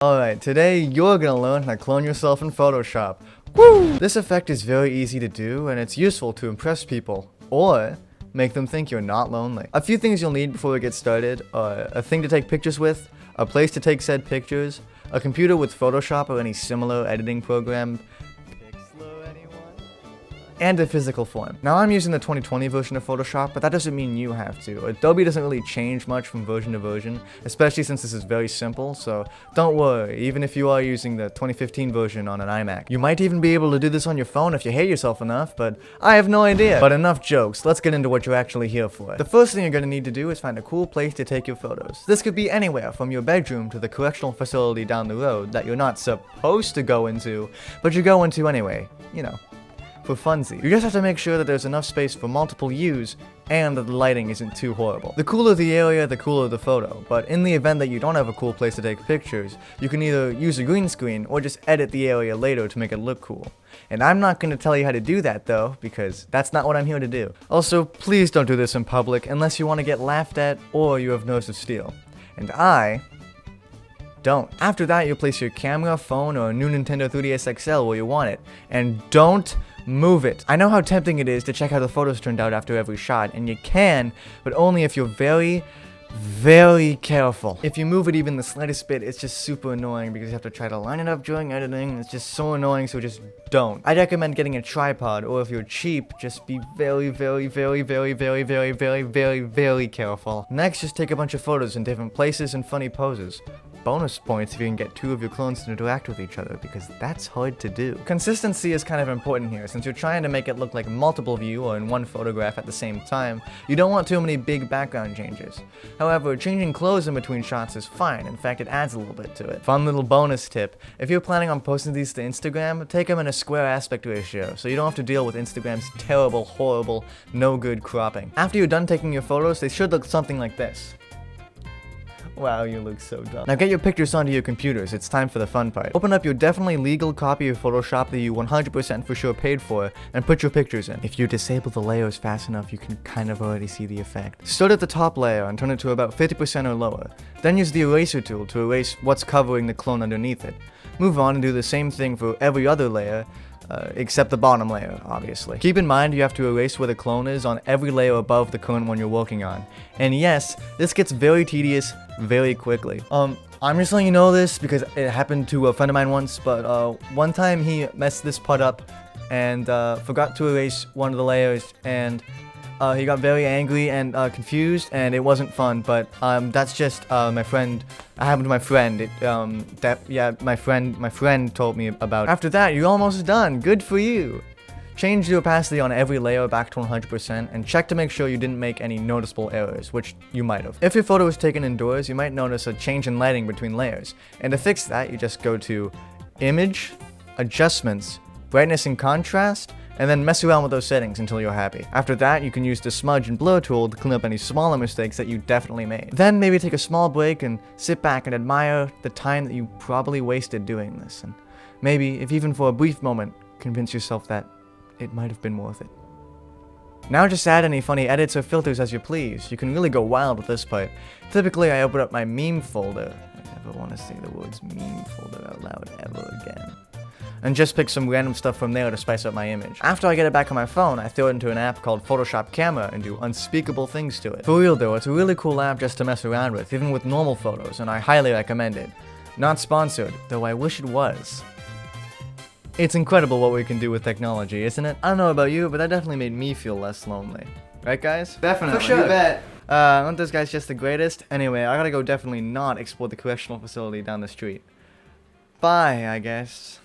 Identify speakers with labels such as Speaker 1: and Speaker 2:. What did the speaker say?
Speaker 1: Alright, today you're gonna learn how to clone yourself in Photoshop. Woo! This effect is very easy to do, and it's useful to impress people, or make them think you're not lonely. A few things you'll need before we get started are a thing to take pictures with, a place to take said pictures, a computer with Photoshop or any similar editing program, and a physical form. Now I'm using the 2020 version of Photoshop, but that doesn't mean you have to. Adobe doesn't really change much from version to version, especially since this is very simple, so don't worry, even if you are using the 2015 version on an iMac. You might even be able to do this on your phone if you hate yourself enough, but I have no idea. But enough jokes, let's get into what you're actually here for. The first thing you're gonna need to do is find a cool place to take your photos. This could be anywhere, from your bedroom to the correctional facility down the road that you're not supposed to go into, but you go into anyway, you know, for funsies. You just have to make sure that there's enough space for multiple views and that the lighting isn't too horrible. The cooler the area, the cooler the photo, but in the event that you don't have a cool place to take pictures, you can either use a green screen or just edit the area later to make it look cool. And I'm not going to tell you how to do that though, because that's not what I'm here to do. Also, please don't do this in public unless you want to get laughed at or you have nerves of steel. And I don't. After that, you'll place your camera, phone, or a new Nintendo 3DS XL where you want it. And don't move it. I know how tempting it is to check how the photos turned out after every shot, and you can, but only if you're very, very careful. If you move it even the slightest bit, it's just super annoying because you have to try to line it up during editing. It's just so annoying, so just don't. I'd recommend getting a tripod, or if you're cheap, just be very, very, very, very, very, very, very, very, very careful. Next, just take a bunch of photos in different places and funny poses. Bonus points if you can get two of your clones to interact with each other, because that's hard to do. Consistency is kind of important here, since you're trying to make it look like multiple view or in one photograph at the same time. You don't want too many big background changes. However, changing clothes in between shots is fine. In fact, it adds a little bit to it. Fun little bonus tip: if you're planning on posting these to Instagram, take them in a square aspect ratio, so you don't have to deal with Instagram's terrible, horrible, no good cropping. After you're done taking your photos, they should look something like this. Wow, you look so dumb. Now get your pictures onto your computers, it's time for the fun part. Open up your definitely legal copy of Photoshop that you 100% for sure paid for, and put your pictures in. If you disable the layers fast enough, you can kind of already see the effect. Start at the top layer and turn it to about 50% or lower. Then use the eraser tool to erase what's covering the clone underneath it. Move on and do the same thing for every other layer, except the bottom layer, obviously. Keep in mind you have to erase where the clone is on every layer above the current one you're working on. And yes, this gets very tedious very quickly. I'm just letting you know this because it happened to a friend of mine once, but one time he messed this part up and forgot to erase one of the layers, and he got very angry and confused, and it wasn't fun. But that's just my friend. It happened to my friend. My friend told me about it. After that, you're almost done. Good for you. Change the opacity on every layer back to 100% and check to make sure you didn't make any noticeable errors, which you might have. If your photo was taken indoors, you might notice a change in lighting between layers. And to fix that, you just go to Image, Adjustments, Brightness and Contrast, and then mess around with those settings until you're happy. After that, you can use the Smudge and Blur tool to clean up any smaller mistakes that you definitely made. Then maybe take a small break and sit back and admire the time that you probably wasted doing this. And maybe, if even for a brief moment, convince yourself that it might have been worth it. Now just add any funny edits or filters as you please. You can really go wild with this part. Typically, I open up my meme folder. I never want to say the words meme folder out loud ever again. And just pick some random stuff from there to spice up my image. After I get it back on my phone, I throw it into an app called Photoshop Camera and do unspeakable things to it. For real though, it's a really cool app just to mess around with, even with normal photos, and I highly recommend it. Not sponsored, though I wish it was. It's incredible what we can do with technology, isn't it? I don't know about you, but that definitely made me feel less lonely. Right, guys? Definitely. For sure.
Speaker 2: You bet.
Speaker 1: Aren't those guys just the greatest? Anyway, I gotta go definitely not explore the correctional facility down the street. Bye, I guess.